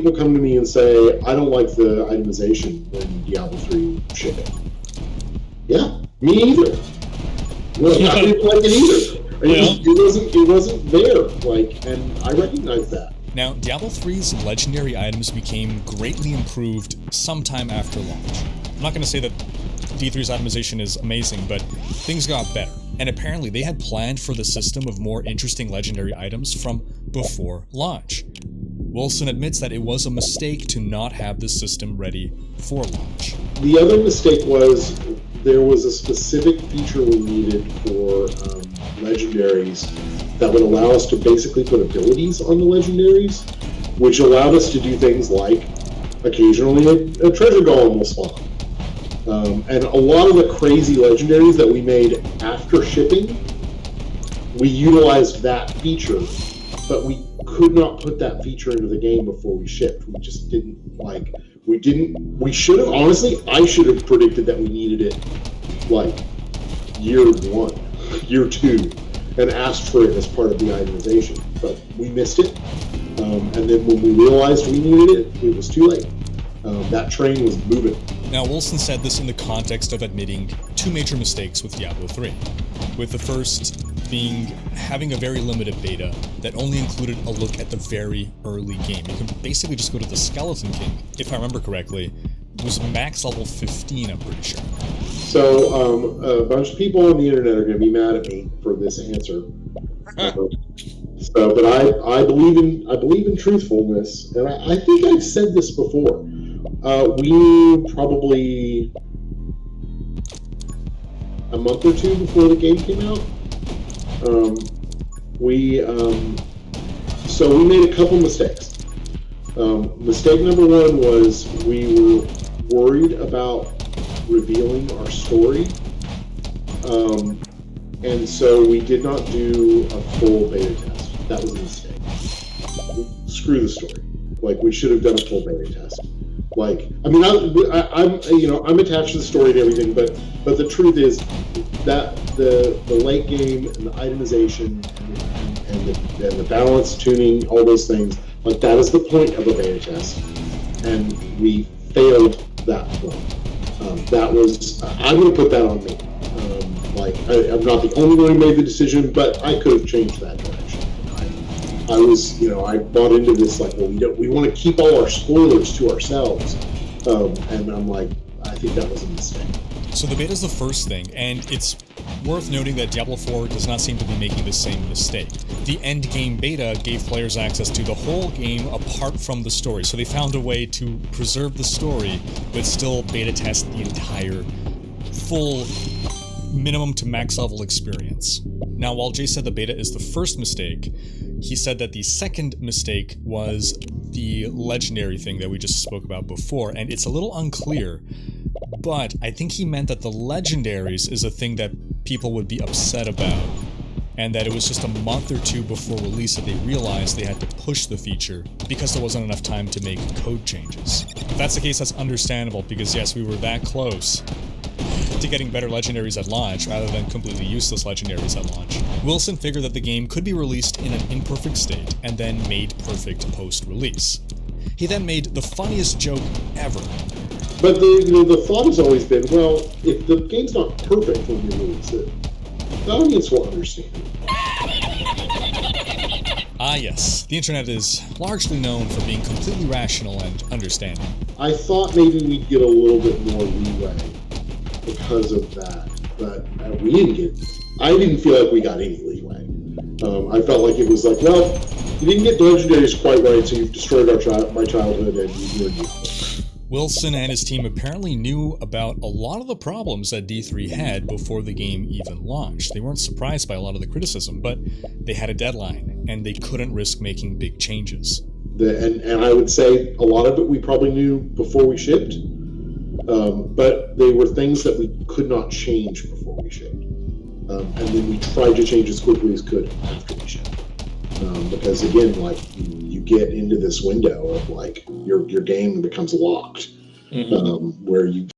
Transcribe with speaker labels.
Speaker 1: people come to me and say, I don't like the itemization when Diablo 3 shipped. Yeah, me either. Well, I didn't like it either. It wasn't there, like, and I recognize that.
Speaker 2: Now, Diablo 3's legendary items became greatly improved sometime after launch. I'm not going to say that D3's itemization is amazing, but things got better. And apparently they had planned for the system of more interesting legendary items from before launch. Wilson admits that it was a mistake to not have the system ready for launch.
Speaker 1: The other mistake was there was a specific feature we needed for legendaries that would allow us to basically put abilities on the legendaries, which allowed us to do things like occasionally a treasure golem will spawn. And a lot of the crazy legendaries that we made after shipping, we utilized that feature, but we could not put that feature into the game before we shipped. We just didn't we should have, honestly, I should have predicted that we needed it like year 1, year 2, and asked for it as part of the itemization, but we missed it. And then when we realized we needed it, it was too late. That train was moving.
Speaker 2: Now, Wilson said this in the context of admitting 2 major mistakes with Diablo 3, with the first being having a very limited beta that only included a look at the very early game. You can basically just go to the Skeleton King, if I remember correctly. It was max level 15, I'm pretty sure.
Speaker 1: So a bunch of people on the internet are going to be mad at me for this answer. But I believe in truthfulness, and I think I've said this before. We knew probably a month or 2 before the game came out. So we made a couple mistakes. Mistake number 1 was we were worried about revealing our story, and so we did not do a full beta test. That was a mistake. Screw the story. Like, we should have done a full beta test. Like, I mean, I'm attached to the story and everything, but the truth is that the late game and the itemization and the balance tuning, all those things, like, that is the point of a beta test, and we failed that point. That was, I'm going to put that on me. I'm not the only one who made the decision, but I could have changed that direction. I bought into this, like, well, we want to keep all our spoilers to ourselves. And I'm like, I think that was a mistake.
Speaker 2: So the beta is the first thing, and it's worth noting that Diablo 4 does not seem to be making the same mistake. The end game beta gave players access to the whole game apart from the story, so they found a way to preserve the story, but still beta test the entire full minimum to max level experience. Now, while Jay said the beta is the first mistake, he said that the second mistake was the legendary thing that we just spoke about before, and it's a little unclear, but I think he meant that the legendaries is a thing that people would be upset about, and that it was just a month or 2 before release that they realized they had to push the feature because there wasn't enough time to make code changes. If that's the case, that's understandable, because yes, we were that close to getting better legendaries at launch rather than completely useless legendaries at launch. Wilson figured that the game could be released in an imperfect state and then made perfect post-release. He then made the funniest joke ever.
Speaker 1: But the thought has always been, well, if the game's not perfect when you release it, the audience will understand it.
Speaker 2: Ah yes, the internet is largely known for being completely rational and understanding.
Speaker 1: I thought maybe we'd get a little bit more leeway because of that, but I didn't feel like we got any leeway. I felt like it was like, well, you didn't get the legendaries quite right, so you've destroyed my childhood and you're Diablo.
Speaker 2: Wilson and his team apparently knew about a lot of the problems that D3 had before the game even launched. They weren't surprised by a lot of the criticism, but they had a deadline, and they couldn't risk making big changes.
Speaker 1: And I would say a lot of it we probably knew before we shipped, but they were things that we could not change before we shipped. And then we tried to change as quickly as could after we shipped. Because again, like, you get into this window of like your game becomes locked, where you